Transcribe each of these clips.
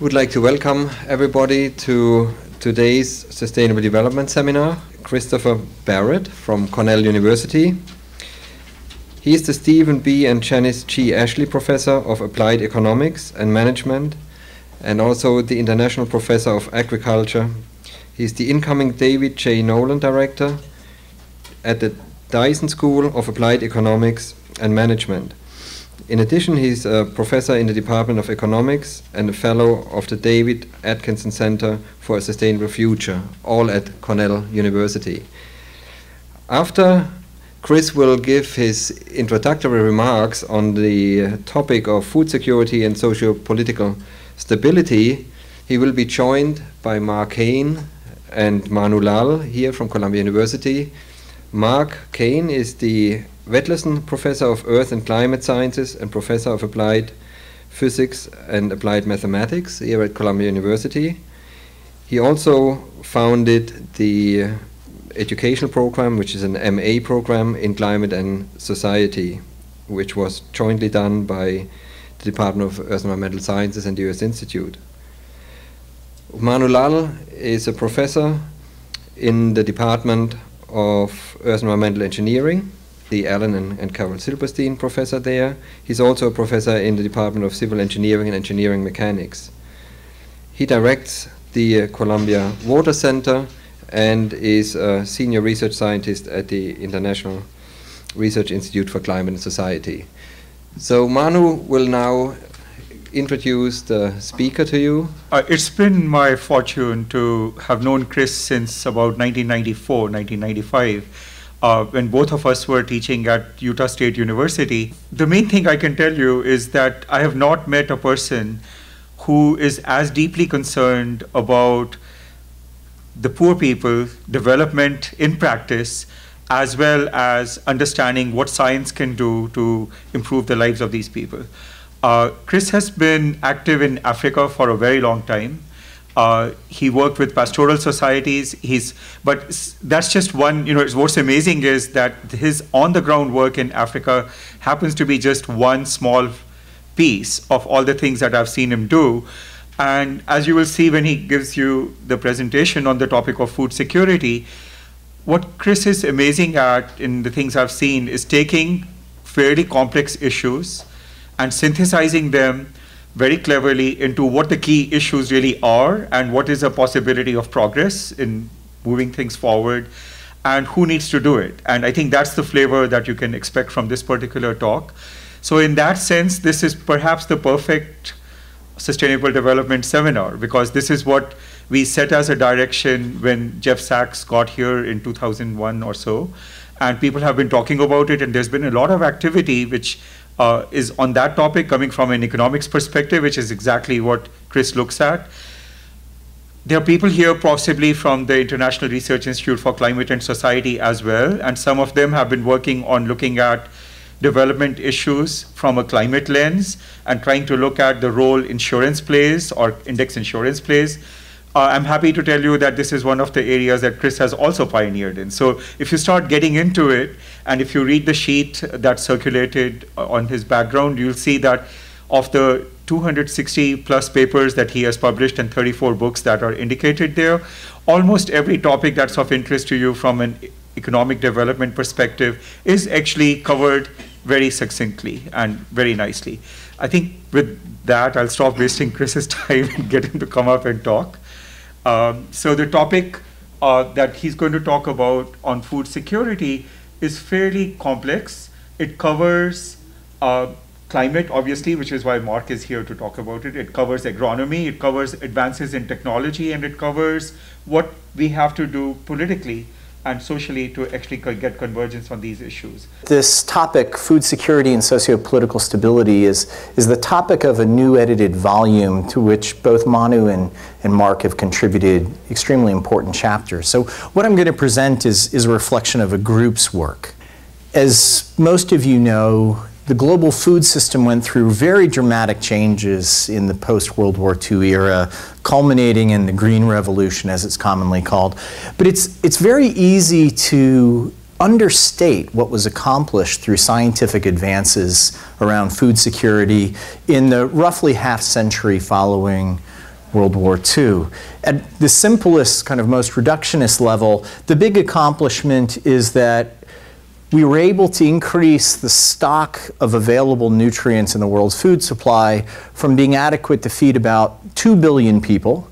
Would like to welcome everybody to today's Sustainable Development Seminar. Professor Barrett from Cornell University. He is the Stephen B. and Janice G. Ashley Professor of Applied Economics and Management, and also the International Professor of Agriculture. He is the incoming David J. Nolan Director at the Dyson School of Applied Economics and Management. In addition, he is a professor in the Department of Economics and a fellow of the David Atkinson Center for a Sustainable Future, all at Cornell University. After Chris will give his introductory remarks on the topic of food security and socio-political stability, he will be joined by Mark Kane and Upmanu Lall here from Columbia University. Mark Kane is the Vetlesen Professor of Earth and Climate Sciences and Professor of Applied Physics and Applied Mathematics here at Columbia University. He also founded the educational program, which is an MA program in Climate and Society, which was jointly done by the Department of Earth and Environmental Sciences and the US Institute. Upmanu Lall is a professor in the Department of Earth and Environmental Engineering, the Alan and Carol Silberstein professor there. He's also a professor in the Department of Civil Engineering and Engineering Mechanics. He directs the Columbia Water Center and is a senior research scientist at the International Research Institute for Climate and Society. So Manu will now introduce the speaker to you. It's been my fortune to have known Chris since about 1994, 1995. When both of us were teaching at Utah State University. The main thing I can tell you is that I have not met a person who is as deeply concerned about the poor people, development in practice, as well as understanding what science can do to improve the lives of these people. Chris has been active in Africa for a very long time. He worked with pastoral societies. But that's just one, what's amazing is that his on-the-ground work in Africa happens to be just one small piece of all the things that I've seen him do. And as you will see when he gives you the presentation on the topic of food security, what Chris is amazing at in the things I've seen is taking fairly complex issues and synthesizing them very cleverly into what the key issues really are and what is a possibility of progress in moving things forward and who needs to do it. And I think that's the flavor that you can expect from this particular talk. So in that sense, this is perhaps the perfect sustainable development seminar, because this is what we set as a direction when Jeff Sachs got here in 2001 or so. And people have been talking about it, and there's been a lot of activity which is on that topic coming from an economics perspective, which is exactly what Chris looks at. There are people here possibly from the International Research Institute for Climate and Society as well, and some of them have been working on looking at development issues from a climate lens and trying to look at the role insurance plays or index insurance plays. I'm happy to tell you that this is one of the areas that Chris has also pioneered in. So if you start getting into it, and if you read the sheet that circulated on his background, you'll see that of the 260 plus papers that he has published and 34 books that are indicated there, almost every topic that's of interest to you from an economic development perspective is actually covered very succinctly and very nicely. I think with that, I'll stop wasting Chris's time and get him to come up and talk. So the topic that he's going to talk about on food security is fairly complex. It covers climate, obviously, which is why Mark is here to talk about it. It covers agronomy, it covers advances in technology, and it covers what we have to do politically and socially to actually get convergence on these issues. This topic, food security and socio-political stability, is the topic of a new edited volume to which both Manu and Mark have contributed extremely important chapters. So what I'm going to present is a reflection of a group's work. As most of you know, the global food system went through very dramatic changes in the post-World War II era, culminating in the Green Revolution, as it's commonly called. But it's very easy to understate what was accomplished through scientific advances around food security in the roughly half century following World War II. At the simplest, kind of most reductionist level, the big accomplishment is that we were able to increase the stock of available nutrients in the world's food supply from being adequate to feed about 2 billion people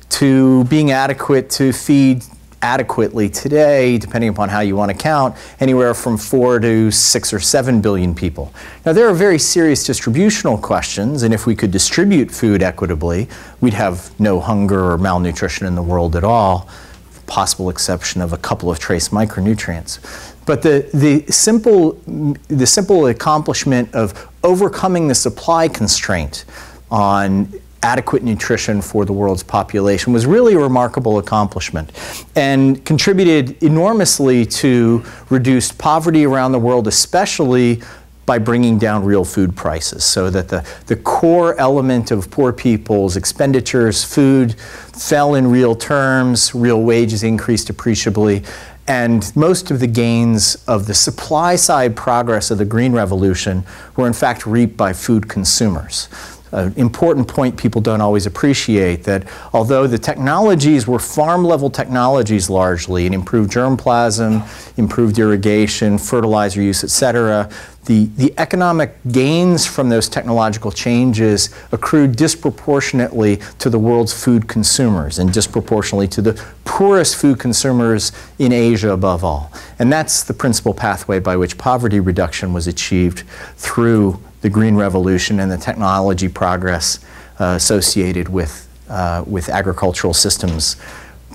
to being adequate to feed adequately today, depending upon how you want to count, anywhere from 4 to 6 or 7 billion people. Now, there are very serious distributional questions, and if we could distribute food equitably, we'd have no hunger or malnutrition in the world at all, with the possible exception of a couple of trace micronutrients. But the simple accomplishment of overcoming the supply constraint on adequate nutrition for the world's population was really a remarkable accomplishment and contributed enormously to reduced poverty around the world, especially by bringing down real food prices, so that the core element of poor people's expenditures, food, fell in real terms, real wages increased appreciably, and most of the gains of the supply side progress of the Green Revolution were in fact reaped by food consumers. An important point people don't always appreciate, that although the technologies were farm-level technologies largely, and improved germplasm, improved irrigation, fertilizer use, etc., the economic gains from those technological changes accrued disproportionately to the world's food consumers and disproportionately to the poorest food consumers in Asia above all. And that's the principal pathway by which poverty reduction was achieved through the Green Revolution and the technology progress associated with agricultural systems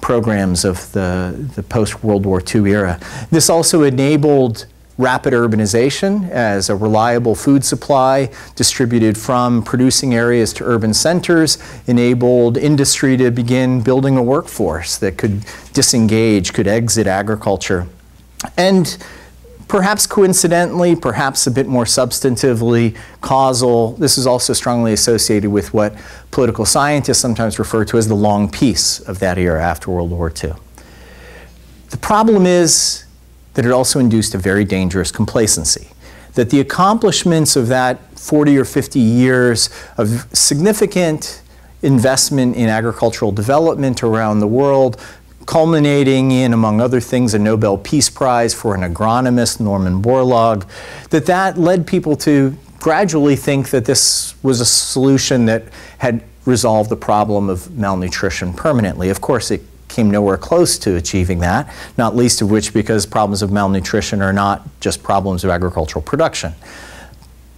programs of the post-World War II era. This also enabled rapid urbanization as a reliable food supply distributed from producing areas to urban centers, enabled industry to begin building a workforce that could disengage, could exit agriculture. And perhaps coincidentally, perhaps a bit more substantively causal, this is also strongly associated with what political scientists sometimes refer to as the long peace of that era after World War II. The problem is that it also induced a very dangerous complacency, that the accomplishments of that 40 or 50 years of significant investment in agricultural development around the world, culminating in, among other things, a Nobel Peace Prize for an agronomist, Norman Borlaug, that led people to gradually think that this was a solution that had resolved the problem of malnutrition permanently. Of course, it came nowhere close to achieving that, not least of which because problems of malnutrition are not just problems of agricultural production.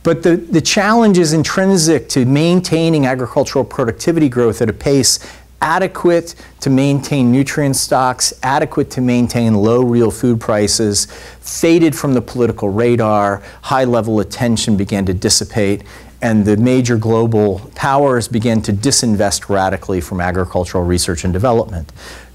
But the challenge is intrinsic to maintaining agricultural productivity growth at a pace adequate to maintain nutrient stocks, adequate to maintain low real food prices, faded from the political radar, high-level attention began to dissipate, and the major global powers began to disinvest radically from agricultural research and development.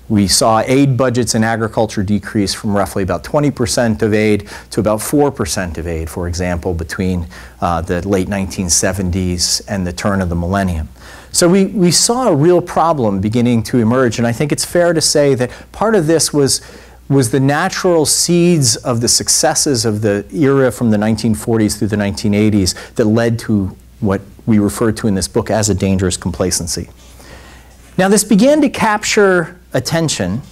We saw aid budgets in agriculture decrease from roughly about 20% of aid to about 4% of aid, for example, between the late 1970s and the turn of the millennium. So we saw a real problem beginning to emerge, and I think it's fair to say that part of this was the natural seeds of the successes of the era from the 1940s through the 1980s that led to what we refer to in this book as a dangerous complacency. Now, this began to capture attention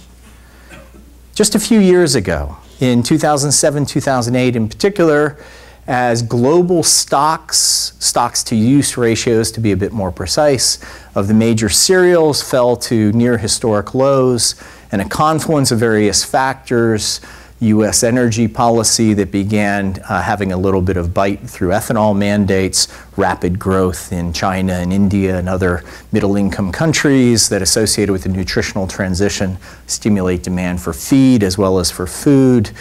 just a few years ago, in 2007, 2008 in particular, as global stocks-to-use ratios, to be a bit more precise, of the major cereals fell to near historic lows, and a confluence of various factors, U.S. energy policy that began having a little bit of bite through ethanol mandates, rapid growth in China and India and other middle-income countries that associated with the nutritional transition stimulate demand for feed as well as for food.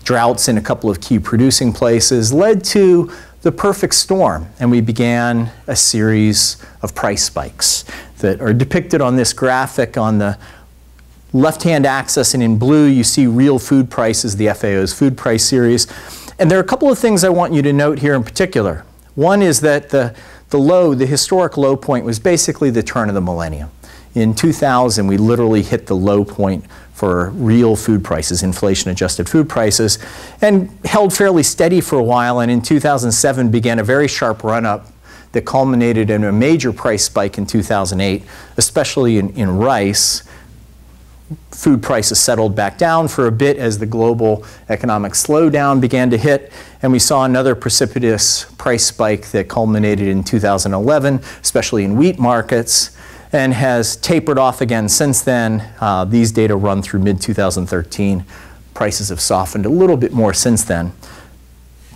Droughts in a couple of key producing places led to the perfect storm, and we began a series of price spikes that are depicted on this graphic. On the left-hand axis, and in blue, you see real food prices, the FAO's food price series. And there are a couple of things I want you to note here in particular. One is that the historic low point was basically the turn of the millennium. In 2000, we literally hit the low point for real food prices, inflation-adjusted food prices, and held fairly steady for a while, and in 2007 began a very sharp run-up that culminated in a major price spike in 2008, especially in rice. Food prices settled back down for a bit as the global economic slowdown began to hit, and we saw another precipitous price spike that culminated in 2011, especially in wheat markets, and has tapered off again since then. These data run through mid-2013. Prices have softened a little bit more since then.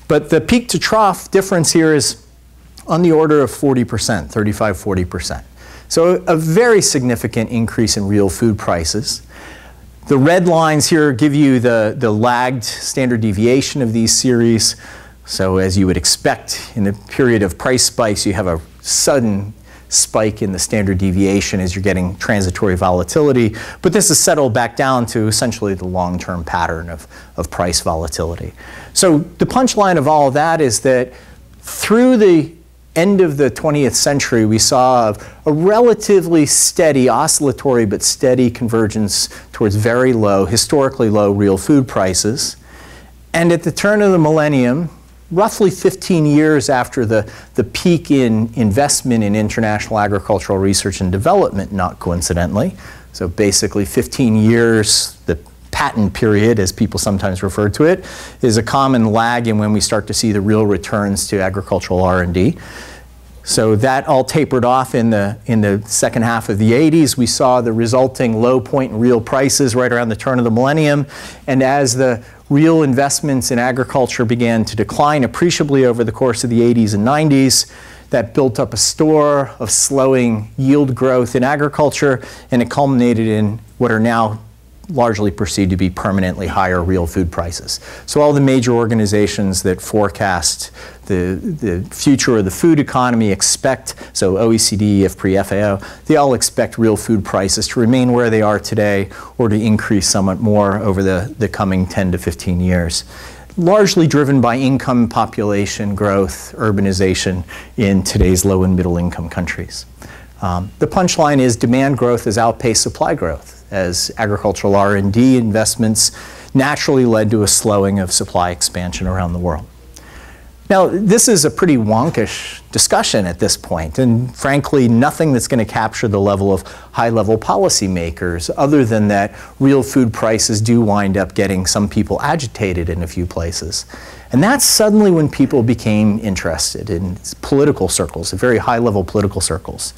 But the peak to trough difference here is on the order of 40%, 35, 40%. So a very significant increase in real food prices. The red lines here give you the lagged standard deviation of these series. So as you would expect in the period of price spikes, you have a sudden spike in the standard deviation as you're getting transitory volatility. But this has settled back down to essentially the long-term pattern of price volatility. So the punchline of all of that is that through the end of the 20th century, we saw a relatively steady, oscillatory but steady convergence towards very low, historically low real food prices. And at the turn of the millennium, roughly 15 years after the peak in investment in international agricultural research and development, not coincidentally, so basically 15 years, the patent period, as people sometimes refer to it, is a common lag in when we start to see the real returns to agricultural R&D. So that all tapered off in the second half of the 80s. We saw the resulting low point in real prices right around the turn of the millennium. And as the real investments in agriculture began to decline appreciably over the course of the 80s and 90s, that built up a store of slowing yield growth in agriculture, and it culminated in what are now largely perceived to be permanently higher real food prices. So all the major organizations that forecast the future of the food economy expect, so OECD, IFPRI, FAO, they all expect real food prices to remain where they are today or to increase somewhat more over the coming 10 to 15 years. Largely driven by income, population growth, urbanization in today's low and middle income countries. The punchline is demand growth has outpaced supply growth, as agricultural R&D investments naturally led to a slowing of supply expansion around the world. Now, this is a pretty wonkish discussion at this point, and frankly, nothing that's going to capture the level of high-level policymakers, other than that real food prices do wind up getting some people agitated in a few places. And that's suddenly when people became interested in political circles, very high-level political circles.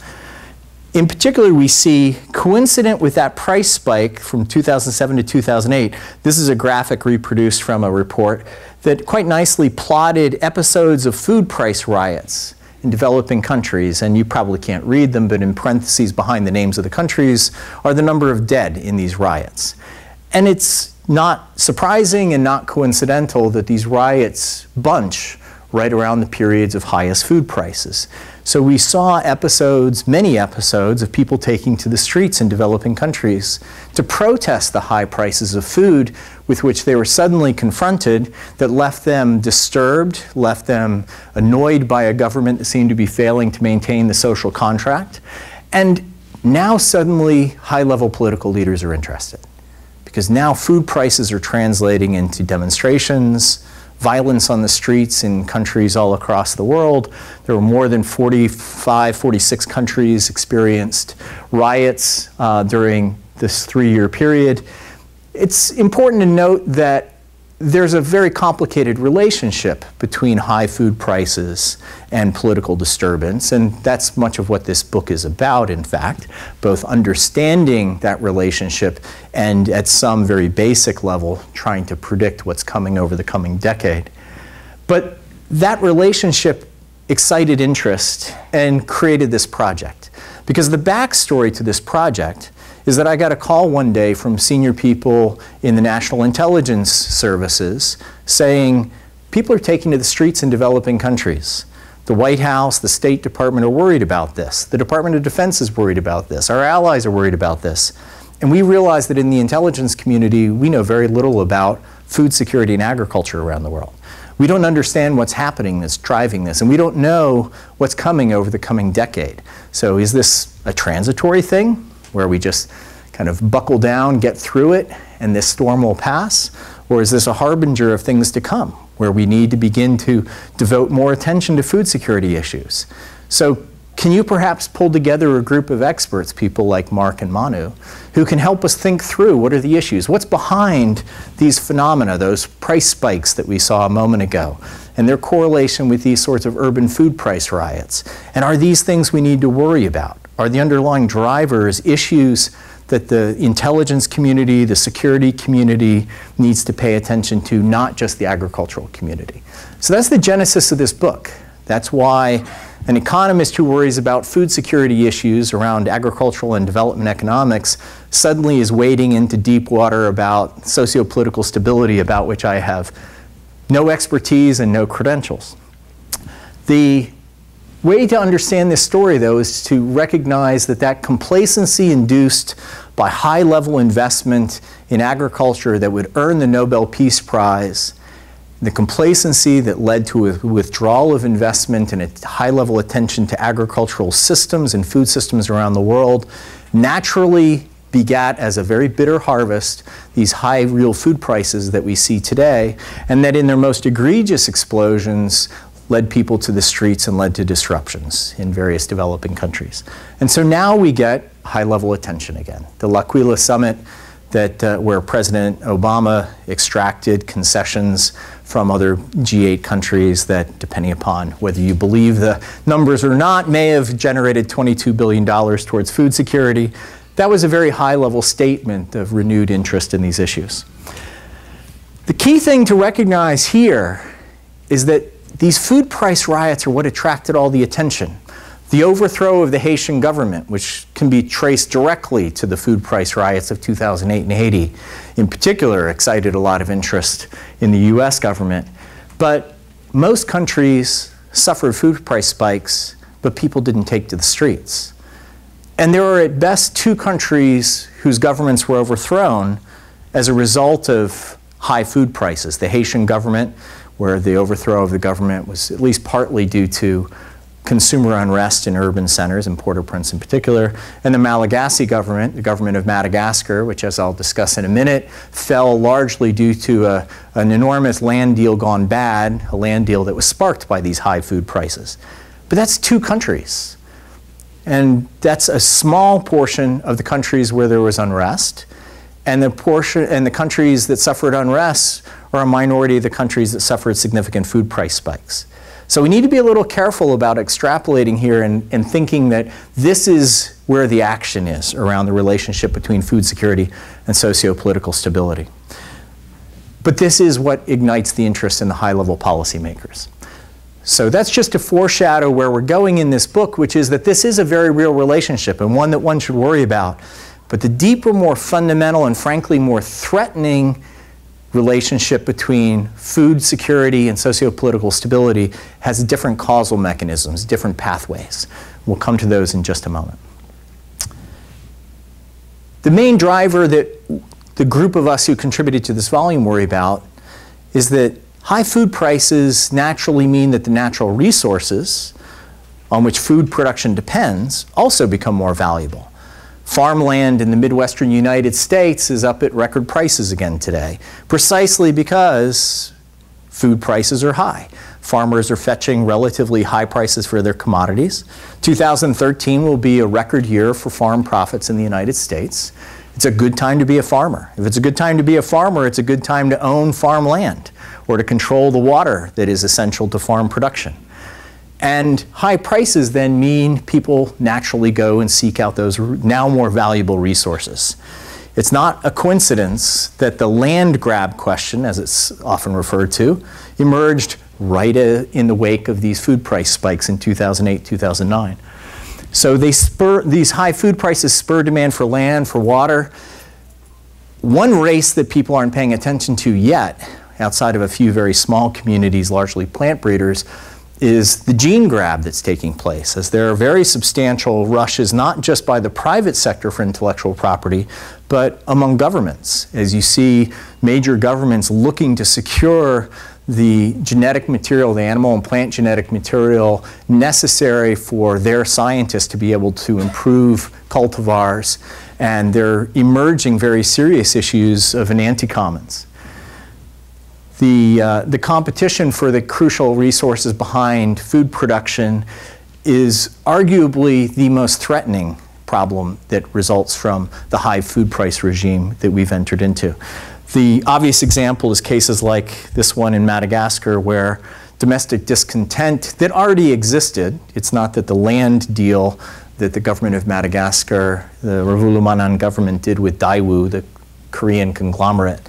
In particular, we see, coincident with that price spike from 2007 to 2008, this is a graphic reproduced from a report that quite nicely plotted episodes of food price riots in developing countries. And you probably can't read them, but in parentheses behind the names of the countries are the number of dead in these riots. And it's not surprising and not coincidental that these riots bunch right around the periods of highest food prices. So we saw episodes, many episodes, of people taking to the streets in developing countries to protest the high prices of food with which they were suddenly confronted, that left them disturbed, left them annoyed by a government that seemed to be failing to maintain the social contract. And now suddenly high-level political leaders are interested, because now food prices are translating into demonstrations, violence on the streets in countries all across the world. There were more than 45, 46 countries experienced riots during this 3-year period. It's important to note that there's a very complicated relationship between high food prices and political disturbance, and that's much of what this book is about, in fact, both understanding that relationship and at some very basic level trying to predict what's coming over the coming decade. But that relationship excited interest and created this project, because the backstory to this project is that I got a call one day from senior people in the National Intelligence Services saying, people are taking to the streets in developing countries. The White House, the State Department are worried about this. The Department of Defense is worried about this. Our allies are worried about this. And we realize that in the intelligence community, we know very little about food security and agriculture around the world. We don't understand what's happening that's driving this, and we don't know what's coming over the coming decade. So is this a transitory thing, where we just kind of buckle down, get through it, and this storm will pass? Or is this a harbinger of things to come, where we need to begin to devote more attention to food security issues? So can you perhaps pull together a group of experts, people like Mark and Manu, who can help us think through what are the issues? What's behind these phenomena, those price spikes that we saw a moment ago, and their correlation with these sorts of urban food price riots? And are these things we need to worry about? Are the underlying drivers issues that the intelligence community, the security community needs to pay attention to, not just the agricultural community? So that's the genesis of this book. That's why an economist who worries about food security issues around agricultural and development economics suddenly is wading into deep water about socio-political stability, about which I have no expertise and no credentials. The way to understand this story, though, is to recognize that that complacency induced by high-level investment in agriculture that would earn the Nobel Peace Prize, the complacency that led to a withdrawal of investment and a high-level attention to agricultural systems and food systems around the world naturally begat as a very bitter harvest these high real food prices that we see today, and that in their most egregious explosions led people to the streets and led to disruptions in various developing countries. And so now we get high-level attention again. The L'Aquila Summit, where President Obama extracted concessions from other G8 countries that, depending upon whether you believe the numbers or not, may have generated $22 billion towards food security. That was a very high-level statement of renewed interest in these issues. The key thing to recognize here is that these food price riots are what attracted all the attention. The overthrow of the Haitian government, which can be traced directly to the food price riots of 2008 and Haiti, in particular excited a lot of interest in the US government. But most countries suffered food price spikes, but people didn't take to the streets. And there are at best two countries whose governments were overthrown as a result of high food prices. The Haitian government, where the overthrow of the government was at least partly due to consumer unrest in urban centers, in Port-au-Prince in particular, and the Malagasy government, the government of Madagascar, which, as I'll discuss in a minute, fell largely due to an enormous land deal gone bad, a land deal that was sparked by these high food prices. But that's two countries. And that's a small portion of the countries where there was unrest. And the countries that suffered unrest are a minority of the countries that suffered significant food price spikes. So we need to be a little careful about extrapolating here and thinking that this is where the action is around the relationship between food security and socio-political stability. But this is what ignites the interest in the high-level policymakers. So that's just to foreshadow where we're going in this book, which is that this is a very real relationship and one that one should worry about. But the deeper, more fundamental, and frankly more threatening relationship between food security and socio-political stability has different causal mechanisms, different pathways. We'll come to those in just a moment. The main driver that the group of us who contributed to this volume worry about is that high food prices naturally mean that the natural resources on which food production depends also become more valuable. Farmland in the Midwestern United States is up at record prices again today, precisely because food prices are high. Farmers are fetching relatively high prices for their commodities. 2013 will be a record year for farm profits in the United States. It's a good time to be a farmer. If it's a good time to be a farmer, it's a good time to own farmland or to control the water that is essential to farm production. And high prices then mean people naturally go and seek out those now more valuable resources. It's not a coincidence that the land grab question, as it's often referred to, emerged right in the wake of these food price spikes in 2008, 2009. So these high food prices spur demand for land, for water. One race that people aren't paying attention to yet, outside of a few very small communities, largely plant breeders, is the gene grab that's taking place, as there are very substantial rushes, not just by the private sector for intellectual property, but among governments, as you see major governments looking to secure the genetic material, the animal and plant genetic material necessary for their scientists to be able to improve cultivars, and there are emerging very serious issues of enanticommons. The competition for the crucial resources behind food production is arguably the most threatening problem that results from the high food price regime that we've entered into. The obvious example is cases like this one in Madagascar, where domestic discontent that already existed, it's not that the land deal that the government of Madagascar, the Revolves government did with Daewoo, the Korean conglomerate,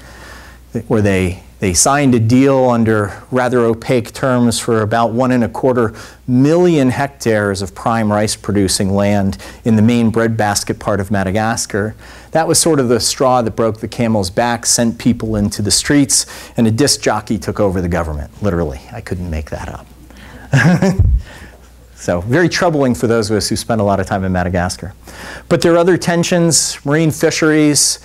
where they signed a deal under rather opaque terms for about 1.25 million hectares of prime rice producing land in the main breadbasket part of Madagascar. That was sort of the straw that broke the camel's back, sent people into the streets, and a disc jockey took over the government, literally. I couldn't make that up. So very troubling for those of us who spend a lot of time in Madagascar. But there are other tensions, marine fisheries.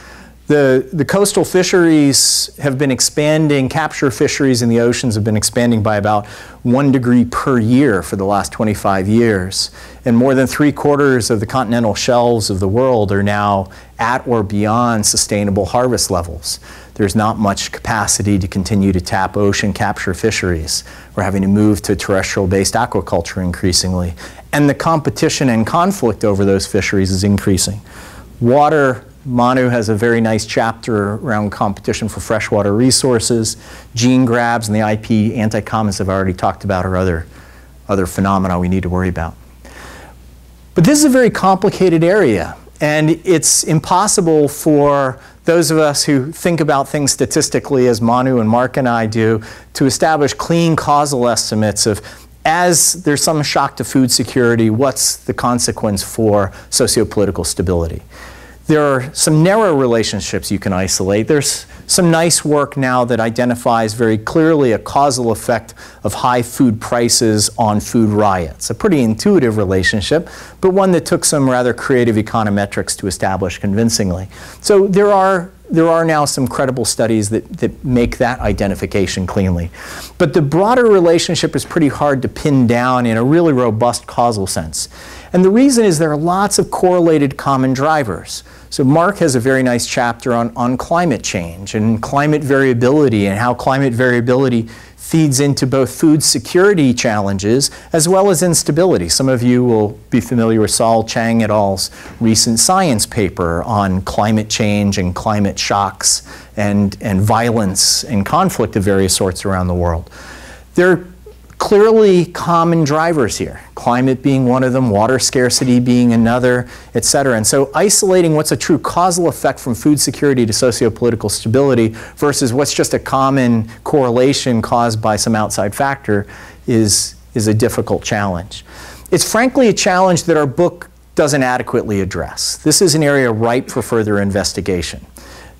The coastal fisheries have been expanding, capture fisheries in the oceans have been expanding by about 1 degree per year for the last 25 years. And more than 3/4 of the continental shelves of the world are now at or beyond sustainable harvest levels. There's not much capacity to continue to tap ocean capture fisheries. We're having to move to terrestrial-based aquaculture increasingly. And the competition and conflict over those fisheries is increasing. Water, Manu has a very nice chapter around competition for freshwater resources. Gene grabs and the IP anti-commons I've already talked about are other phenomena we need to worry about. But this is a very complicated area, and it's impossible for those of us who think about things statistically, as Manu and Mark and I do, to establish clean causal estimates of, as there's some shock to food security, what's the consequence for socio-political stability? There are some narrow relationships you can isolate. There's some nice work now that identifies very clearly a causal effect of high food prices on food riots. A pretty intuitive relationship, but one that took some rather creative econometrics to establish convincingly. So there are now some credible studies that make that identification cleanly. But the broader relationship is pretty hard to pin down in a really robust causal sense. And the reason is there are lots of correlated common drivers. So Mark has a very nice chapter on climate change and climate variability and how climate variability feeds into both food security challenges as well as instability. Some of you will be familiar with Saul Chang et al.'s recent science paper on climate change and climate shocks and violence and conflict of various sorts around the world. There are clearly common drivers here, climate being one of them, water scarcity being another, et cetera. And so isolating what's a true causal effect from food security to socio-political stability versus what's just a common correlation caused by some outside factor is a difficult challenge. It's frankly a challenge that our book doesn't adequately address. This is an area ripe for further investigation.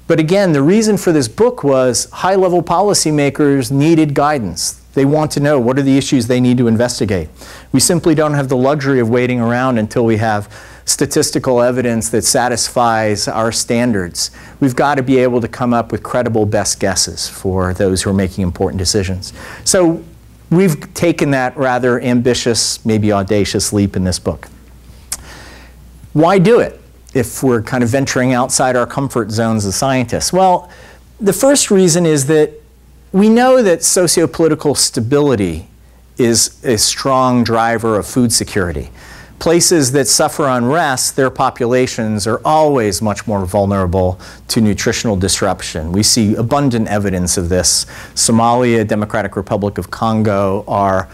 But again, the reason for this book was high-level policymakers needed guidance. They want to know what are the issues they need to investigate. We simply don't have the luxury of waiting around until we have statistical evidence that satisfies our standards. We've got to be able to come up with credible best guesses for those who are making important decisions. So we've taken that rather ambitious, maybe audacious leap in this book. Why do it if we're kind of venturing outside our comfort zones as scientists? Well, the first reason is that we know that socio-political stability is a strong driver of food security. Places that suffer unrest, their populations are always much more vulnerable to nutritional disruption. We see abundant evidence of this. Somalia, Democratic Republic of Congo are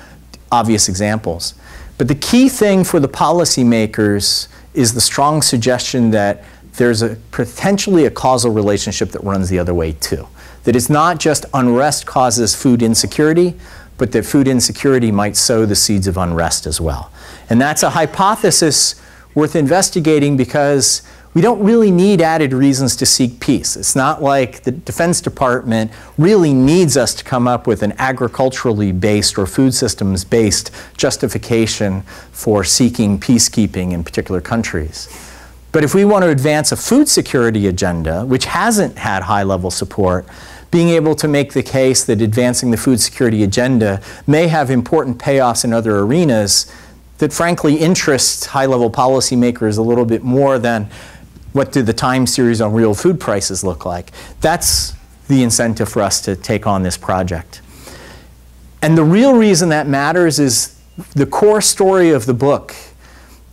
obvious examples. But the key thing for the policymakers is the strong suggestion that there's potentially a causal relationship that runs the other way too. That it's not just unrest causes food insecurity, but that food insecurity might sow the seeds of unrest as well. And that's a hypothesis worth investigating because we don't really need added reasons to seek peace. It's not like the Defense Department really needs us to come up with an agriculturally based or food systems based justification for seeking peacekeeping in particular countries. But if we want to advance a food security agenda, which hasn't had high-level support, being able to make the case that advancing the food security agenda may have important payoffs in other arenas that frankly interest high-level policymakers a little bit more than what do the time series on real food prices look like. That's the incentive for us to take on this project. And the real reason that matters is the core story of the book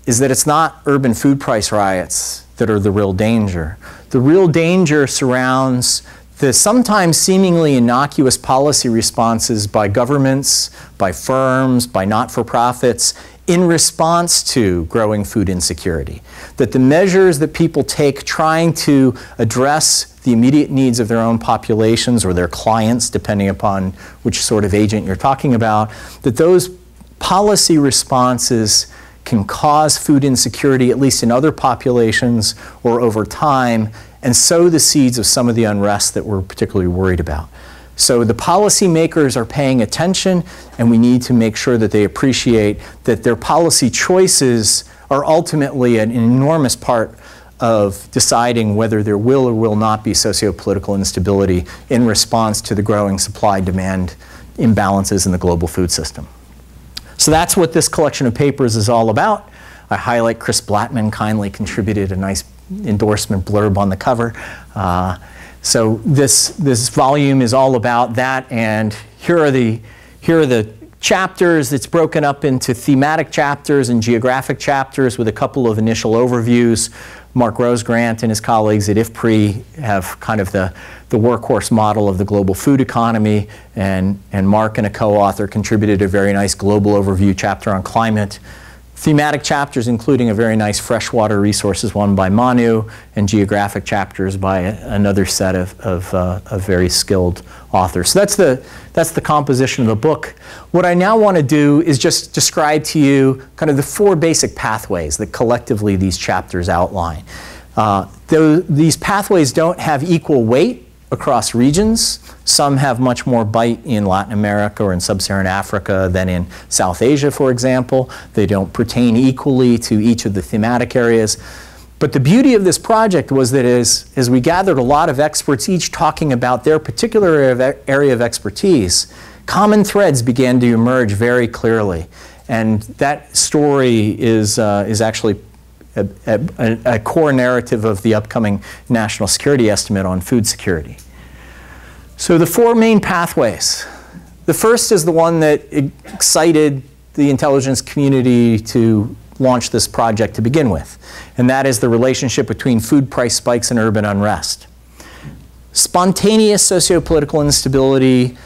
is that it's not urban food price riots that are the real danger. The real danger surrounds the sometimes seemingly innocuous policy responses by governments, by firms, by not-for-profits in response to growing food insecurity. That the measures that people take trying to address the immediate needs of their own populations or their clients, depending upon which sort of agent you're talking about, that those policy responses can cause food insecurity, at least in other populations or over time, and sow the seeds of some of the unrest that we're particularly worried about. So the policymakers are paying attention, and we need to make sure that they appreciate that their policy choices are ultimately an enormous part of deciding whether there will or will not be socio-political instability in response to the growing supply-demand imbalances in the global food system. So that's what this collection of papers is all about. I highlight Chris Blattman kindly contributed a nice endorsement blurb on the cover. So this volume is all about that, and here are the chapters. It's broken up into thematic chapters and geographic chapters with a couple of initial overviews. Mark Rosegrant and his colleagues at IFPRI have kind of the workhorse model of the global food economy, and Mark and a co-author contributed a very nice global overview chapter on climate. Thematic chapters including a very nice freshwater resources one by Manu, and geographic chapters by another set of very skilled authors. So that's the composition of the book. What I now want to do is just describe to you kind of the four basic pathways that collectively these chapters outline. These pathways don't have equal weight across regions. Some have much more bite in Latin America or in sub-Saharan Africa than in South Asia, for example. They don't pertain equally to each of the thematic areas. But the beauty of this project was that as we gathered a lot of experts, each talking about their particular area of expertise, common threads began to emerge very clearly. And that story is actually a core narrative of the upcoming national security estimate on food security. So the four main pathways. The first is the one that excited the intelligence community to launch this project to begin with, and that is the relationship between food price spikes and urban unrest. Spontaneous socio-political instability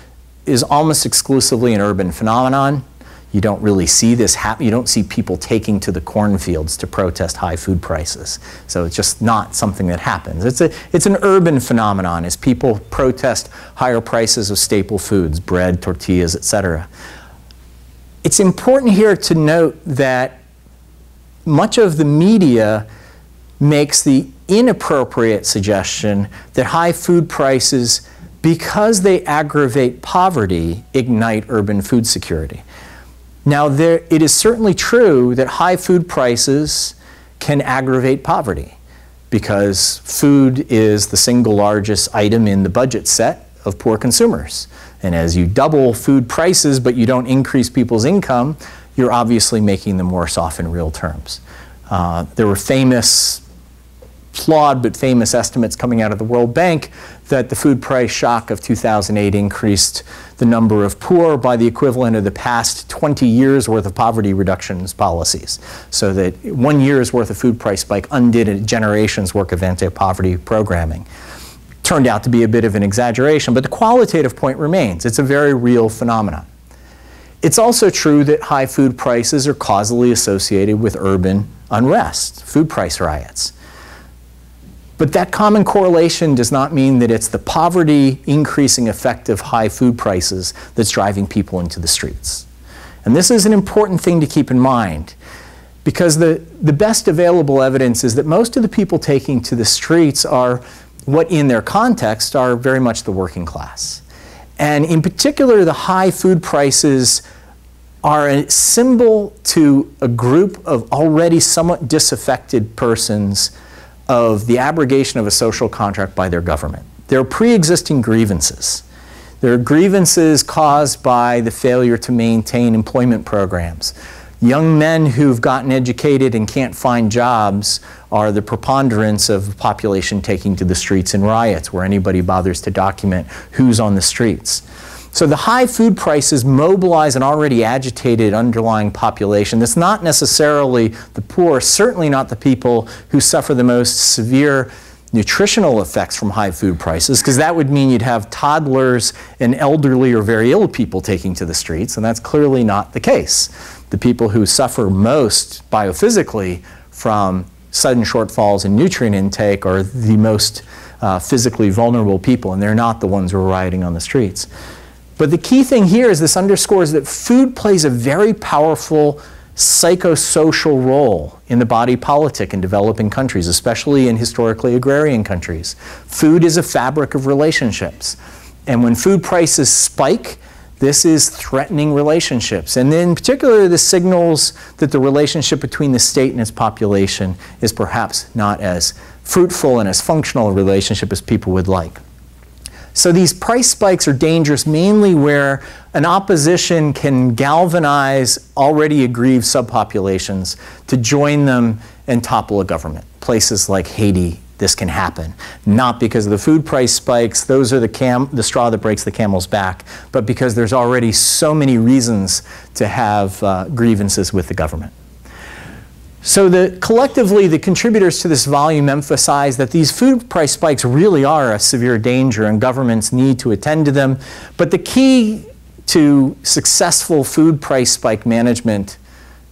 is almost exclusively an urban phenomenon. You don't really see this happen. You don't see people taking to the cornfields to protest high food prices. So it's just not something that happens. It's an urban phenomenon as people protest higher prices of staple foods, bread, tortillas, etc. It's important here to note that much of the media makes the inappropriate suggestion that high food prices, because they aggravate poverty, ignite urban food security. Now, it is certainly true that high food prices can aggravate poverty because food is the single largest item in the budget set of poor consumers. And as you double food prices but you don't increase people's income, you're obviously making them worse off in real terms. There were flawed but famous estimates coming out of the World Bank that the food price shock of 2008 increased the number of poor by the equivalent of the past 20 years worth of poverty reductions policies. So that 1 year's worth of food price spike undid a generation's work of anti-poverty programming. Turned out to be a bit of an exaggeration, but the qualitative point remains. It's a very real phenomenon. It's also true that high food prices are causally associated with urban unrest, food price riots. But that common correlation does not mean that it's the poverty increasing effect of high food prices that's driving people into the streets. And this is an important thing to keep in mind, because the best available evidence is that most of the people taking to the streets are what in their context are very much the working class. And in particular, the high food prices are a symbol to a group of already somewhat disaffected persons of the abrogation of a social contract by their government. There are pre-existing grievances. There are grievances caused by the failure to maintain employment programs. Young men who've gotten educated and can't find jobs are the preponderance of the population taking to the streets in riots where anybody bothers to document who's on the streets. So the high food prices mobilize an already agitated underlying population. That's not necessarily the poor, certainly not the people who suffer the most severe nutritional effects from high food prices, because that would mean you'd have toddlers and elderly or very ill people taking to the streets, and that's clearly not the case. The people who suffer most biophysically from sudden shortfalls in nutrient intake are the most physically vulnerable people, and they're not the ones who are rioting on the streets. But the key thing here is this underscores that food plays a very powerful psychosocial role in the body politic in developing countries, especially in historically agrarian countries. Food is a fabric of relationships. And when food prices spike, this is threatening relationships. And in particular, this signals that the relationship between the state and its population is perhaps not as fruitful and as functional a relationship as people would like. So these price spikes are dangerous mainly where an opposition can galvanize already aggrieved subpopulations to join them and topple a government. Places like Haiti, this can happen. Not because of the food price spikes, those are the straw that breaks the camel's back, but because there's already so many reasons to have grievances with the government. So collectively, the contributors to this volume emphasize that these food price spikes really are a severe danger and governments need to attend to them. But the key to successful food price spike management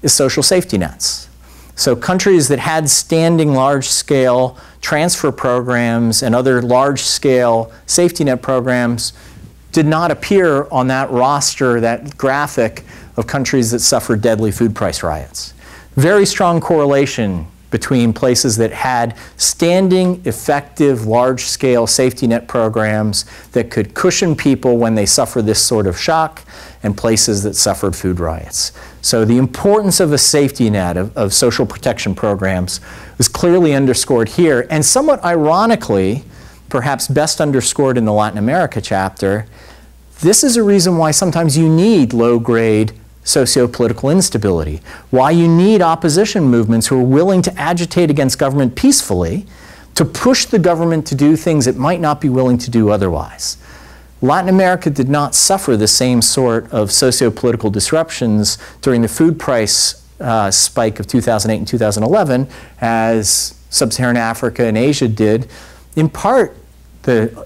is social safety nets. So countries that had standing large-scale transfer programs and other large-scale safety net programs did not appear on that roster, that graphic of countries that suffered deadly food price riots. Very strong correlation between places that had standing, effective, large-scale safety net programs that could cushion people when they suffer this sort of shock and places that suffered food riots. So the importance of a safety net, of social protection programs, was clearly underscored here. And somewhat ironically, perhaps best underscored in the Latin America chapter, this is a reason why sometimes you need low-grade socio-political instability, why you need opposition movements who are willing to agitate against government peacefully to push the government to do things it might not be willing to do otherwise. Latin America did not suffer the same sort of socio-political disruptions during the food price spike of 2008 and 2011 as Sub-Saharan Africa and Asia did. In part, the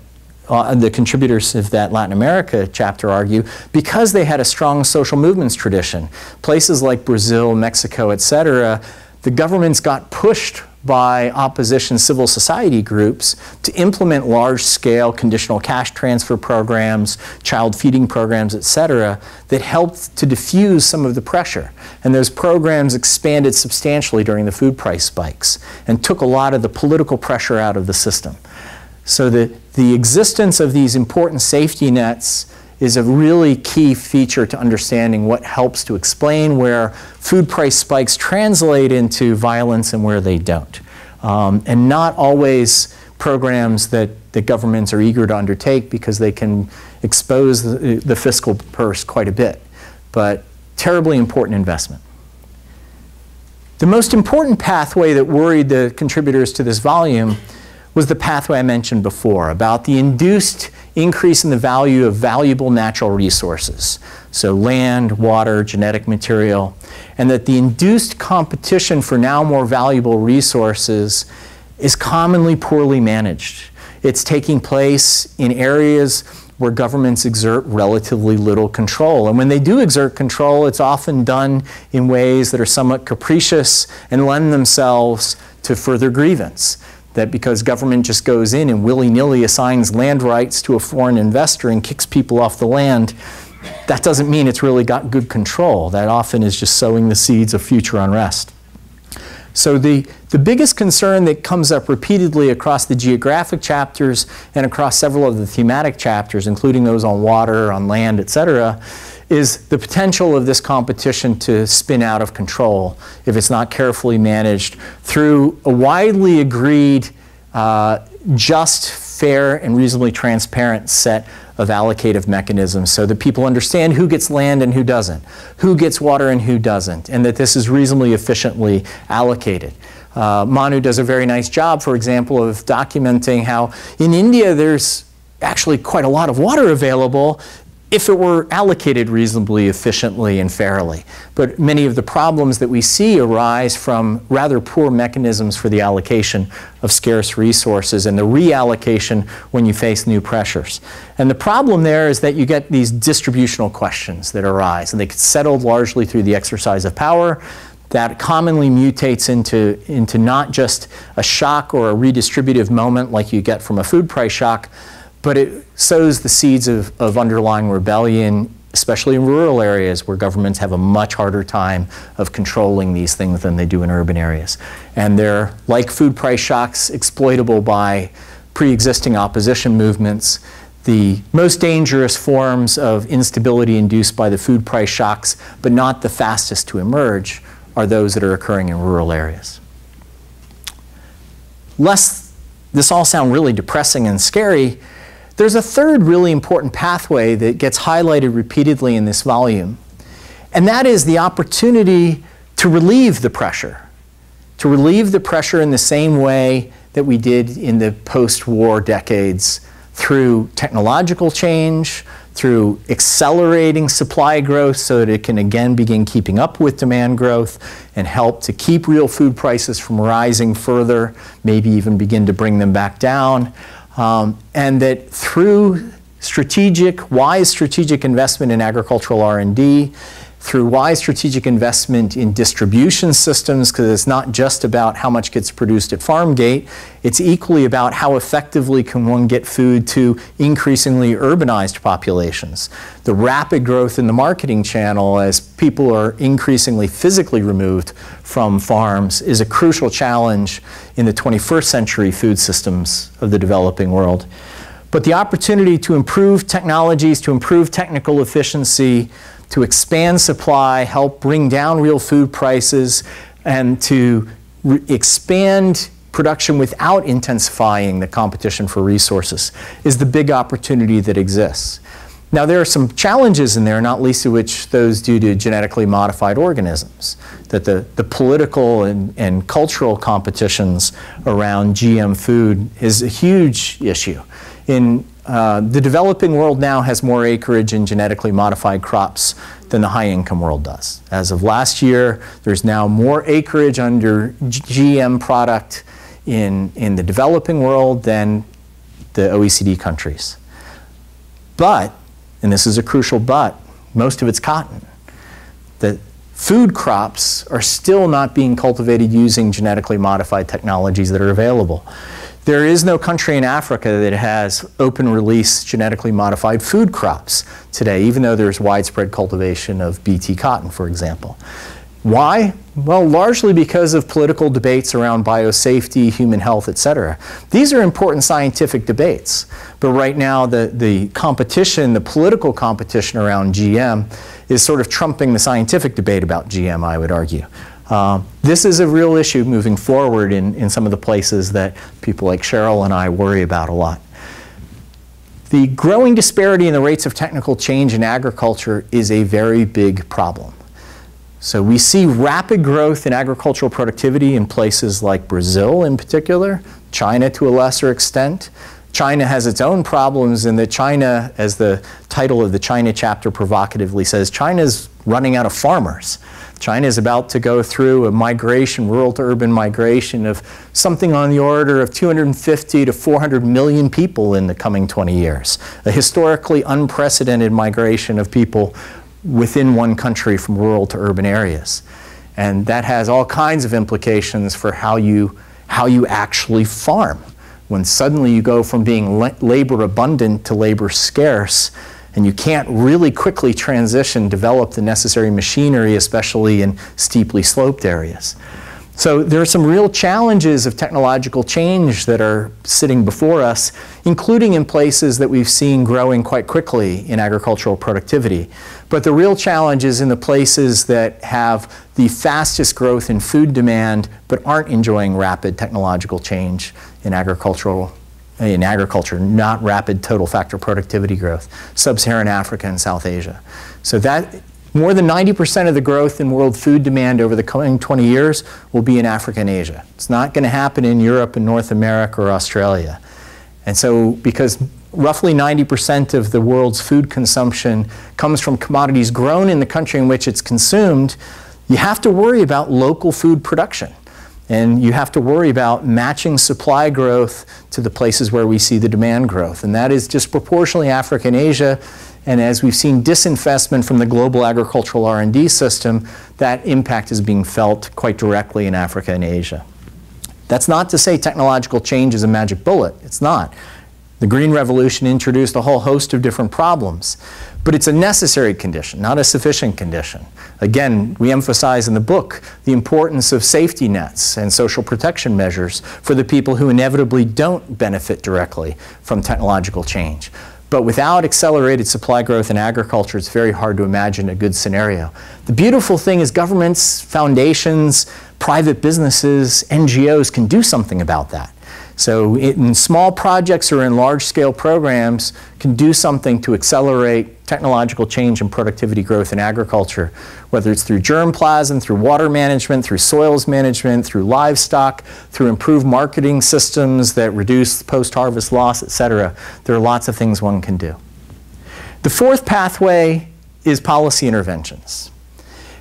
contributors of that Latin America chapter argue, because they had a strong social movements tradition. Places like Brazil, Mexico, etc., the governments got pushed by opposition civil society groups to implement large-scale conditional cash transfer programs, child feeding programs, etc., that helped to diffuse some of the pressure. And those programs expanded substantially during the food price spikes and took a lot of the political pressure out of the system. So the existence of these important safety nets is a really key feature to understanding what helps to explain where food price spikes translate into violence and where they don't. And not always programs that governments are eager to undertake because they can expose the fiscal purse quite a bit, but terribly important investment. The most important pathway that worried the contributors to this volume was the pathway I mentioned before about the induced increase in the value of valuable natural resources, so land, water, genetic material, and that the induced competition for now more valuable resources is commonly poorly managed. It's taking place in areas where governments exert relatively little control. And when they do exert control, it's often done in ways that are somewhat capricious and lend themselves to further grievance. That because government just goes in and willy-nilly assigns land rights to a foreign investor and kicks people off the land, that doesn't mean it's really got good control. That often is just sowing the seeds of future unrest. So the biggest concern that comes up repeatedly across the geographic chapters and across several of the thematic chapters, including those on water, on land, etc., is the potential of this competition to spin out of control if it's not carefully managed through a widely agreed, just, fair, and reasonably transparent set of allocative mechanisms so that people understand who gets land and who doesn't, who gets water and who doesn't, and that this is reasonably efficiently allocated. Manu does a very nice job, for example, of documenting how in India there's actually quite a lot of water available, if it were allocated reasonably efficiently and fairly. But many of the problems that we see arise from rather poor mechanisms for the allocation of scarce resources and the reallocation when you face new pressures. And the problem there is that you get these distributional questions that arise, and they get settled largely through the exercise of power. That commonly mutates into not just a shock or a redistributive moment like you get from a food price shock, but it sows the seeds of underlying rebellion, especially in rural areas where governments have a much harder time of controlling these things than they do in urban areas. And they're, like food price shocks, exploitable by pre-existing opposition movements. The most dangerous forms of instability induced by the food price shocks, but not the fastest to emerge, are those that are occurring in rural areas. Lest this all sound really depressing and scary, there's a third really important pathway that gets highlighted repeatedly in this volume, and that is the opportunity to relieve the pressure. To relieve the pressure in the same way that we did in the post-war decades, through technological change, through accelerating supply growth so that it can again begin keeping up with demand growth and help to keep real food prices from rising further, maybe even begin to bring them back down. And that through wise strategic investment in agricultural R&D, through wise strategic investment in distribution systems, because it's not just about how much gets produced at farm gate, it's equally about how effectively can one get food to increasingly urbanized populations. The rapid growth in the marketing channel as people are increasingly physically removed from farms is a crucial challenge in the 21st century food systems of the developing world. But the opportunity to improve technologies, to improve technical efficiency, to expand supply, help bring down real food prices, and to expand production without intensifying the competition for resources is the big opportunity that exists. Now, there are some challenges in there, not least of which those due to genetically modified organisms, that the political and cultural competitions around GM food is a huge issue. The developing world now has more acreage in genetically modified crops than the high-income world does. As of last year, there's now more acreage under GM product in the developing world than the OECD countries. But, and this is a crucial but, most of it's cotton. The food crops are still not being cultivated using genetically modified technologies that are available. There is no country in Africa that has open release genetically modified food crops today, even though there's widespread cultivation of BT cotton, for example. Why? Well, largely because of political debates around biosafety, human health, etc. These are important scientific debates, but right now the competition, the political competition around GM is sort of trumping the scientific debate about GM, I would argue. This is a real issue moving forward in some of the places that people like Cheryl and I worry about a lot. The growing disparity in the rates of technical change in agriculture is a very big problem. So we see rapid growth in agricultural productivity in places like Brazil in particular, China to a lesser extent. China has its own problems in that China, as the title of the China chapter provocatively says, China's running out of farmers. China is about to go through a migration, rural to urban migration of something on the order of 250 to 400 million people in the coming 20 years. A historically unprecedented migration of people within one country from rural to urban areas. And that has all kinds of implications for how you actually farm. When suddenly you go from being labor abundant to labor scarce, and you can't really quickly develop the necessary machinery, especially in steeply sloped areas. So there are some real challenges of technological change that are sitting before us, including in places that we've seen growing quite quickly in agricultural productivity. But the real challenge is in the places that have the fastest growth in food demand, but aren't enjoying rapid technological change in agriculture, not rapid total factor productivity growth, sub-Saharan Africa and South Asia. So that more than 90% of the growth in world food demand over the coming 20 years will be in Africa and Asia. It's not going to happen in Europe and North America or Australia. And so because roughly 90% of the world's food consumption comes from commodities grown in the country in which it's consumed, you have to worry about local food production. And you have to worry about matching supply growth to the places where we see the demand growth. And that is disproportionately Africa and Asia. And as we've seen disinvestment from the global agricultural R&D system, that impact is being felt quite directly in Africa and Asia. That's not to say technological change is a magic bullet. It's not. The Green Revolution introduced a whole host of different problems. But it's a necessary condition, not a sufficient condition. Again, we emphasize in the book the importance of safety nets and social protection measures for the people who inevitably don't benefit directly from technological change. But without accelerated supply growth in agriculture, it's very hard to imagine a good scenario. The beautiful thing is governments, foundations, private businesses, NGOs can do something about that. So in small projects or in large-scale programs can do something to accelerate technological change and productivity growth in agriculture, whether it's through germplasm, through water management, through soils management, through livestock, through improved marketing systems that reduce post-harvest loss, etc. There are lots of things one can do. The fourth pathway is policy interventions.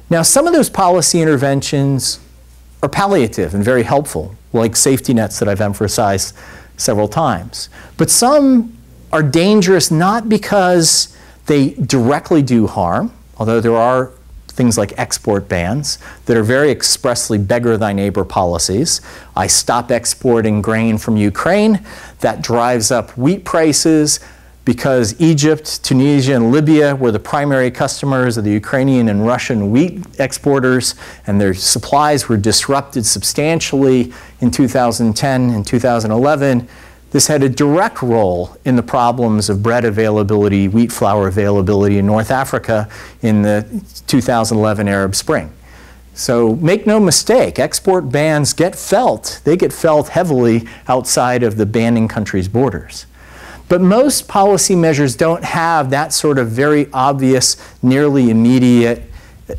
Now, some of those policy interventions are palliative and very helpful, like safety nets that I've emphasized several times. But some are dangerous not because they directly do harm, although there are things like export bans that are very expressly beggar thy neighbor policies. I stop exporting grain from Ukraine. That drives up wheat prices because Egypt, Tunisia, and Libya were the primary customers of the Ukrainian and Russian wheat exporters, and their supplies were disrupted substantially in 2010 and 2011. This had a direct role in the problems of bread availability, wheat flour availability in North Africa in the 2011 Arab Spring. So make no mistake, export bans get felt. They get felt heavily outside of the banning countries' borders. But most policy measures don't have that sort of very obvious, nearly immediate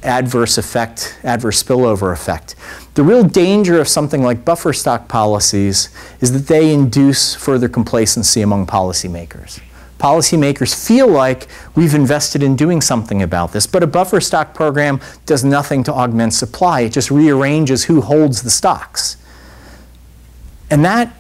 adverse effect, adverse spillover effect. The real danger of something like buffer stock policies is that they induce further complacency among policymakers. Policymakers feel like we've invested in doing something about this, but a buffer stock program does nothing to augment supply. It just rearranges who holds the stocks. And that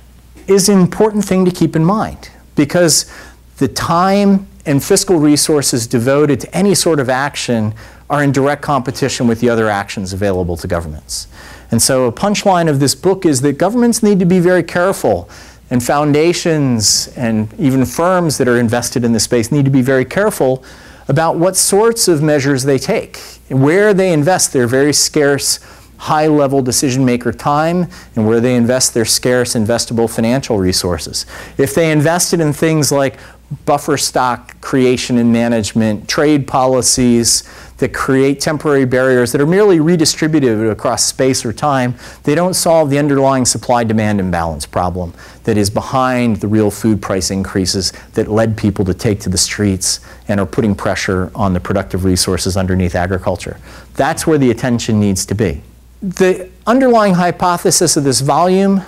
is an important thing to keep in mind, because the time and fiscal resources devoted to any sort of action are in direct competition with the other actions available to governments. And so a punchline of this book is that governments need to be very careful, and foundations and even firms that are invested in this space need to be very careful about what sorts of measures they take, and where they invest their very scarce high-level decision-maker time, and where they invest their scarce investable financial resources. If they invested in things like buffer stock creation and management, trade policies that create temporary barriers that are merely redistributed across space or time, they don't solve the underlying supply-demand imbalance problem that is behind the real food price increases that led people to take to the streets and are putting pressure on the productive resources underneath agriculture. That's where the attention needs to be. The underlying hypothesis of this volume,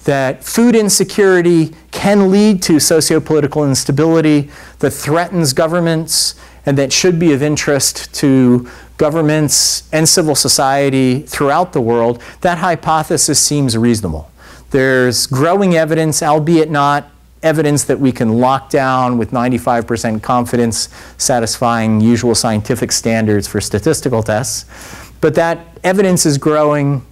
that food insecurity can lead to socio-political instability that threatens governments and that should be of interest to governments and civil society throughout the world, that hypothesis seems reasonable. There's growing evidence, albeit not evidence that we can lock down with 95% confidence, satisfying usual scientific standards for statistical tests. But that evidence is growing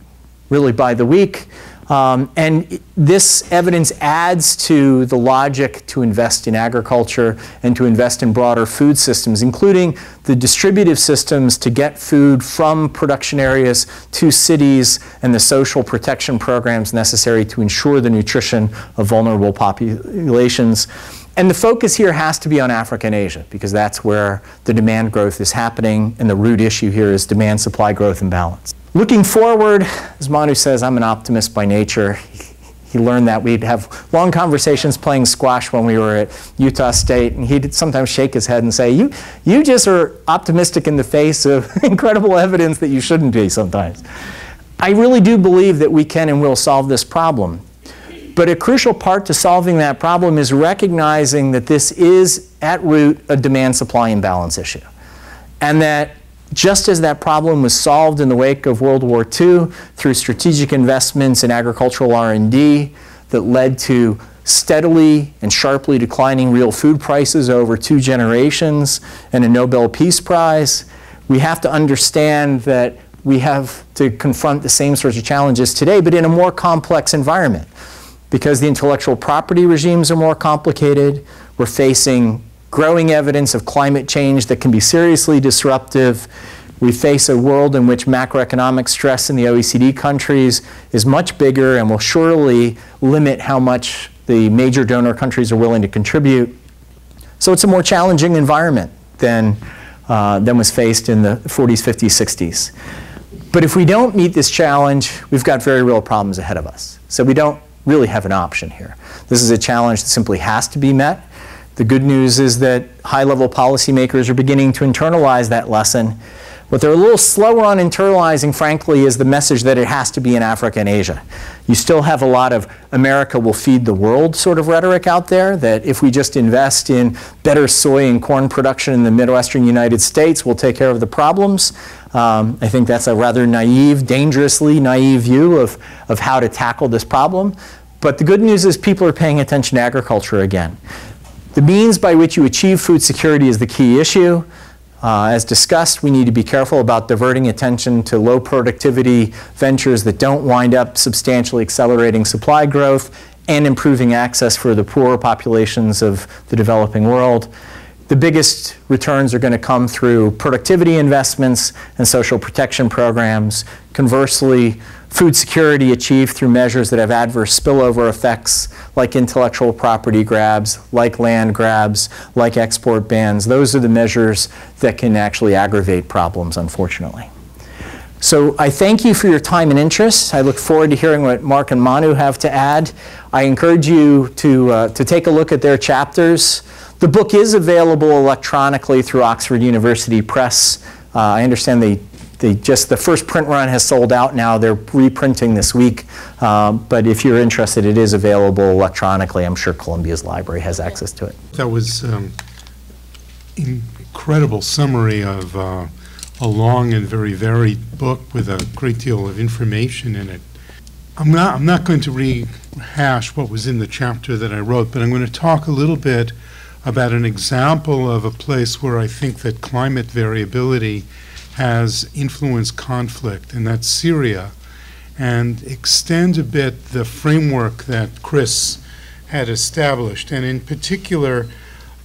really by the week. And this evidence adds to the logic to invest in agriculture and to invest in broader food systems, including the distributive systems to get food from production areas to cities and the social protection programs necessary to ensure the nutrition of vulnerable populations. And the focus here has to be on Africa and Asia, because that's where the demand growth is happening, and the root issue here is demand-supply growth imbalance. Looking forward, as Manu says, I'm an optimist by nature. He learned that. We'd have long conversations playing squash when we were at Utah State, and he'd sometimes shake his head and say, you just are optimistic in the face of incredible evidence that you shouldn't be sometimes. I really do believe that we can and will solve this problem. But a crucial part to solving that problem is recognizing that this is, at root, a demand-supply imbalance issue. And that just as that problem was solved in the wake of World War II through strategic investments in agricultural R&D that led to steadily and sharply declining real food prices over 2 generations and a Nobel Peace Prize, we have to understand that we have to confront the same sorts of challenges today, but in a more complex environment. Because the intellectual property regimes are more complicated, we're facing growing evidence of climate change that can be seriously disruptive. We face a world in which macroeconomic stress in the OECD countries is much bigger and will surely limit how much the major donor countries are willing to contribute. So it's a more challenging environment than was faced in the 40s, 50s, 60s. But if we don't meet this challenge, we've got very real problems ahead of us. So we don't really have an option here. This is a challenge that simply has to be met. The good news is that high-level policymakers are beginning to internalize that lesson. What they're a little slower on internalizing, frankly, is the message that it has to be in Africa and Asia. You still have a lot of America will feed the world sort of rhetoric out there, that if we just invest in better soy and corn production in the Midwestern United States, we'll take care of the problems. I think that's a rather naive, dangerously naive view of how to tackle this problem. But the good news is people are paying attention to agriculture again. The means by which you achieve food security is the key issue. As discussed, we need to be careful about diverting attention to low productivity ventures that don't wind up substantially accelerating supply growth and improving access for the poorer populations of the developing world. The biggest returns are going to come through productivity investments and social protection programs. Conversely, food security achieved through measures that have adverse spillover effects, like intellectual property grabs, like land grabs, like export bans. Those are the measures that can actually aggravate problems, unfortunately. So I thank you for your time and interest. I look forward to hearing what Mark and Manu have to add. I encourage you to take a look at their chapters. The book is available electronically through Oxford University Press. I understand the first print run has sold out now. They're reprinting this week. But if you're interested, it is available electronically. I'm sure Columbia's library has access to it. That was incredible summary of a long and very varied book with a great deal of information in it. I'm not going to rehash what was in the chapter that I wrote, but I'm going to talk a little bit about an example of a place where I think that climate variability has influenced conflict, and that's Syria, and extend a bit the framework that Chris had established. And in particular,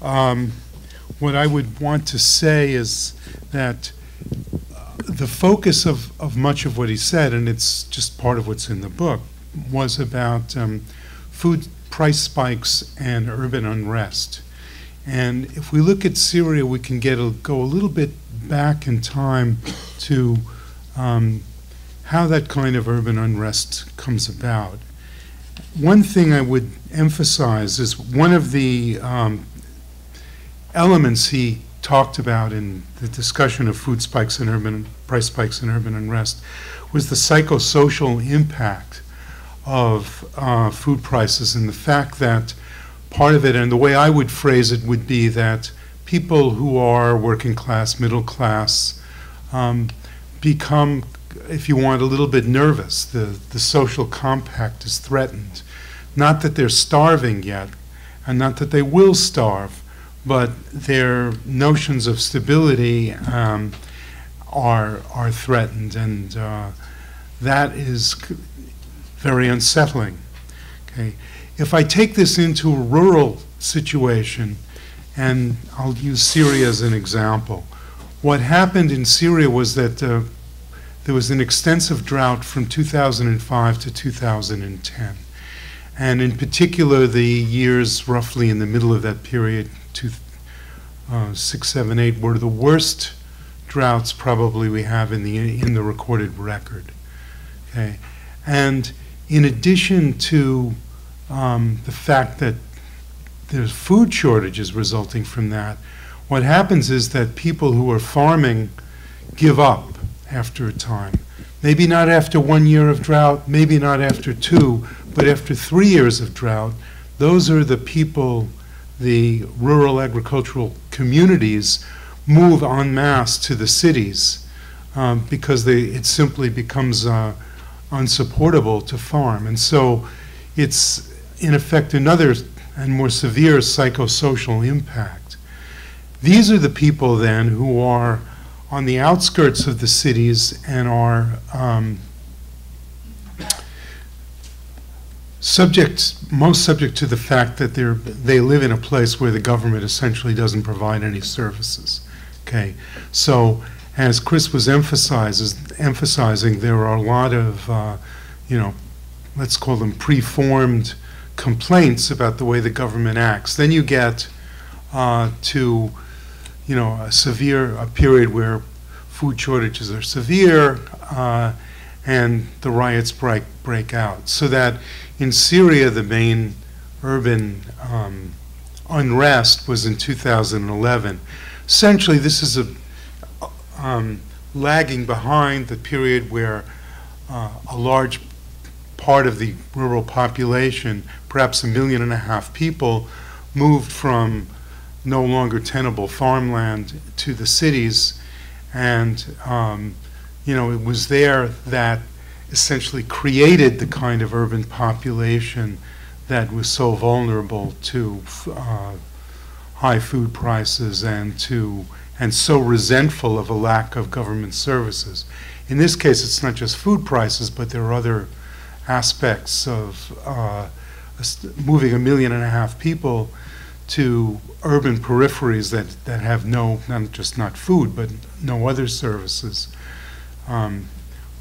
what I would want to say is that the focus of much of what he said, and it's just part of what's in the book, was about food price spikes and urban unrest. And if we look at Syria, we can go a little bit back in time to how that kind of urban unrest comes about. One thing I would emphasize is one of the elements he talked about in the discussion of food spikes and urban price spikes and urban unrest was the psychosocial impact of food prices, and the fact that part of it, and the way I would phrase it would be that people who are working class, middle class, become, if you want, a little bit nervous. The social compact is threatened. Not that they're starving yet, and not that they will starve, but their notions of stability are threatened, and that is very unsettling. Okay. If I take this into a rural situation, and I'll use Syria as an example, what happened in Syria was that there was an extensive drought from 2005 to 2010. And in particular, the years roughly in the middle of that period, 6, 7, 8, were the worst droughts probably we have in the recorded record. Okay, and in addition to the fact that there's food shortages resulting from that, what happens is that people who are farming give up after a time. Maybe not after 1 year of drought, maybe not after 2, But after 3 years of drought, those are the people, the rural agricultural communities, move en masse to the cities because it simply becomes unsupportable to farm. And so it's, in effect, another and more severe psychosocial impact. These are the people then who are on the outskirts of the cities and are most subject to the fact that they live in a place where the government essentially doesn't provide any services. Okay, so as Chris was emphasizing, there are a lot of, let's call them preformed complaints about the way the government acts. Then you get to, a period where food shortages are severe, and the riots break out. So that in Syria, the main urban unrest was in 2011. Essentially, this is lagging behind the period where a large part of the rural population, perhaps 1.5 million people, moved from no longer tenable farmland to the cities. And it was there that essentially created the kind of urban population that was so vulnerable to high food prices and so resentful of a lack of government services. In this case, it's not just food prices, but there are other aspects of moving 1.5 million people to urban peripheries that have not food, but no other services,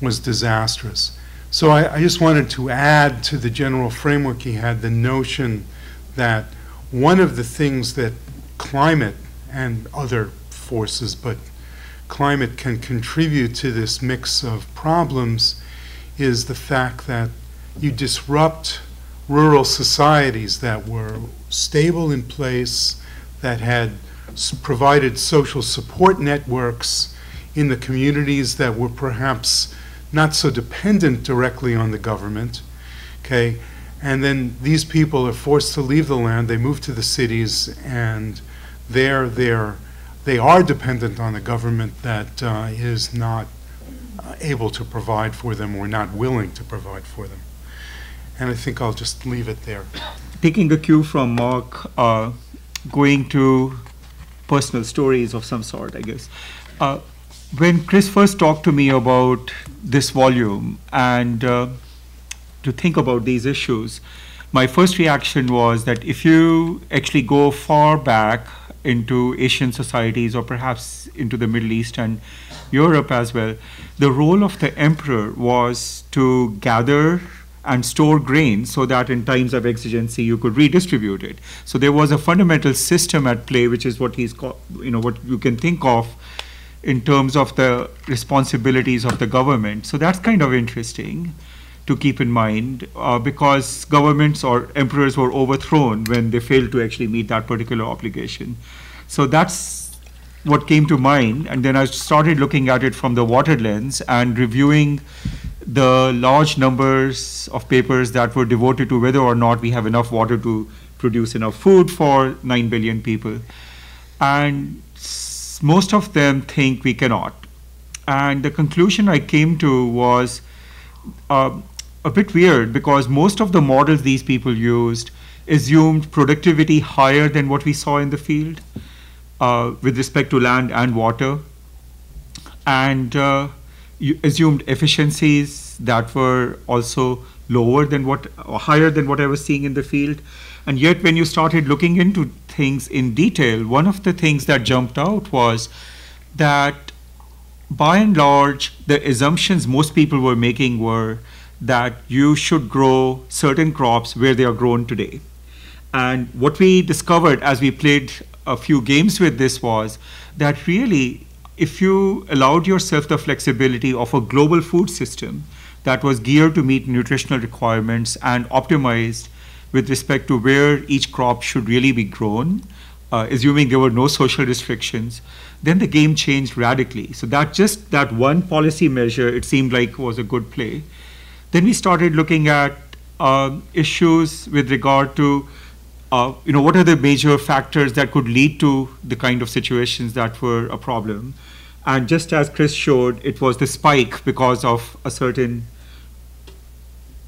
was disastrous. So I just wanted to add to the general framework he had the notion that one of the things that climate and other forces, but climate can contribute to this mix of problems, is the fact that you disrupt rural societies that were stable in place, that had provided social support networks in the communities that were perhaps not so dependent directly on the government, okay? And then these people are forced to leave the land, they move to the cities, and they are dependent on the government that is not able to provide for them or not willing to provide for them. And I think I'll just leave it there. Taking a cue from Mark, going to personal stories of some sort, I guess. When Chris first talked to me about this volume and to think about these issues, my first reaction was that if you actually go far back into Asian societies or perhaps into the Middle East and Europe as well, the role of the emperor was to gather and store grain so that in times of exigency you could redistribute it. So there was a fundamental system at play, which is what what you can think of in terms of the responsibilities of the government. So that's kind of interesting to keep in mind because governments or emperors were overthrown when they failed to actually meet that particular obligation. So that's what came to mind. And then I started looking at it from the water lens and reviewing the large numbers of papers that were devoted to whether or not we have enough water to produce enough food for 9 billion people. And most of them think we cannot. And the conclusion I came to was a bit weird because most of the models these people used assumed productivity higher than what we saw in the field with respect to land and water. And you assumed efficiencies that were also lower than higher than what I was seeing in the field. And yet when you started looking into things in detail, one of the things that jumped out was that by and large, the assumptions most people were making were that you should grow certain crops where they are grown today. And what we discovered as we played a few games with this was that really, if you allowed yourself the flexibility of a global food system that was geared to meet nutritional requirements and optimized with respect to where each crop should really be grown, assuming there were no social restrictions, then the game changed radically. So that one policy measure, it seemed like was a good play. Then we started looking at issues with regard to what are the major factors that could lead to the kind of situations that were a problem. And just as Chris showed, it was the spike because of a certain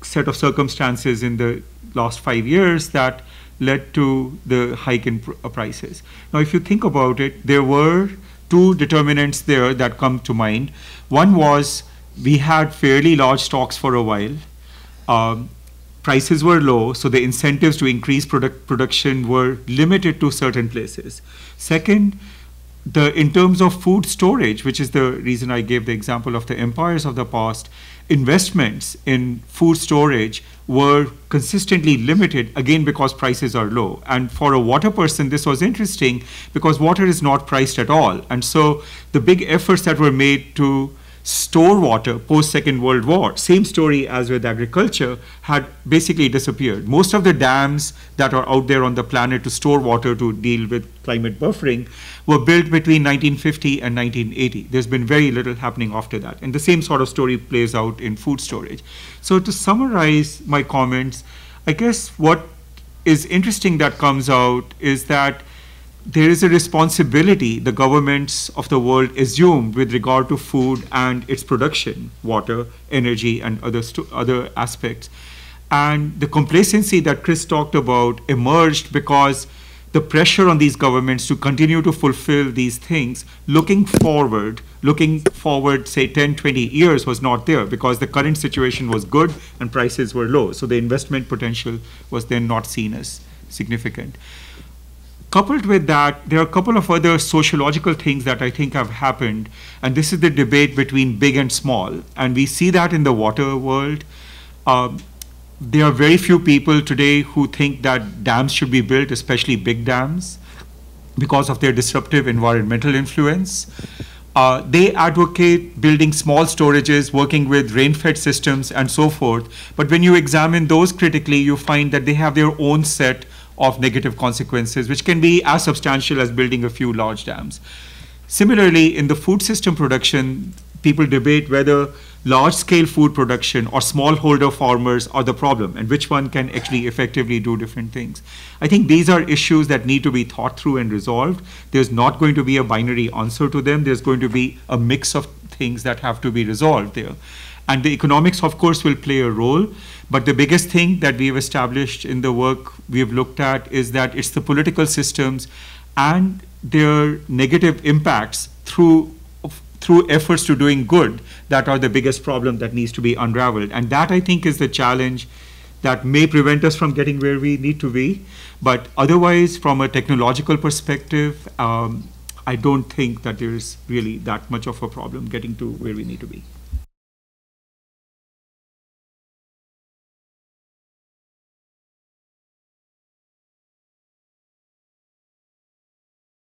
set of circumstances in the last 5 years that led to the hike in prices. Now, if you think about it, there were two determinants there that come to mind. One was we had fairly large stocks for a while. Prices were low, so the incentives to increase production were limited to certain places. Second, in terms of food storage, which is the reason I gave the example of the empires of the past, investments in food storage were consistently limited, again, because prices are low. And for a water person, this was interesting because water is not priced at all. And so the big efforts that were made to store water post-Second World War, same story as with agriculture, had basically disappeared. Most of the dams that are out there on the planet to store water to deal with climate buffering were built between 1950 and 1980. There's been very little happening after that. And the same sort of story plays out in food storage. So to summarize my comments, I guess what is interesting that comes out is that there is a responsibility the governments of the world assume with regard to food and its production, water, energy, and other aspects. And the complacency that Chris talked about emerged because the pressure on these governments to continue to fulfill these things, looking forward, say 10, 20 years was not there because the current situation was good and prices were low. So the investment potential was then not seen as significant. Coupled with that, there are a couple of other sociological things that I think have happened, and this is the debate between big and small, and we see that in the water world. There are very few people today who think that dams should be built, especially big dams, because of their disruptive environmental influence. They advocate building small storages, working with rain-fed systems, and so forth, but when you examine those critically, you find that they have their own set of negative consequences, which can be as substantial as building a few large dams. Similarly, in the food system production, people debate whether large-scale food production or smallholder farmers are the problem, and which one can actually effectively do different things. I think these are issues that need to be thought through and resolved. There's not going to be a binary answer to them. There's going to be a mix of things that have to be resolved there. And the economics, of course, will play a role. But the biggest thing that we've established in the work we've looked at is that it's the political systems and their negative impacts through efforts to doing good that are the biggest problem that needs to be unraveled. And that, I think, is the challenge that may prevent us from getting where we need to be. But otherwise, from a technological perspective, I don't think that there's really that much of a problem getting to where we need to be.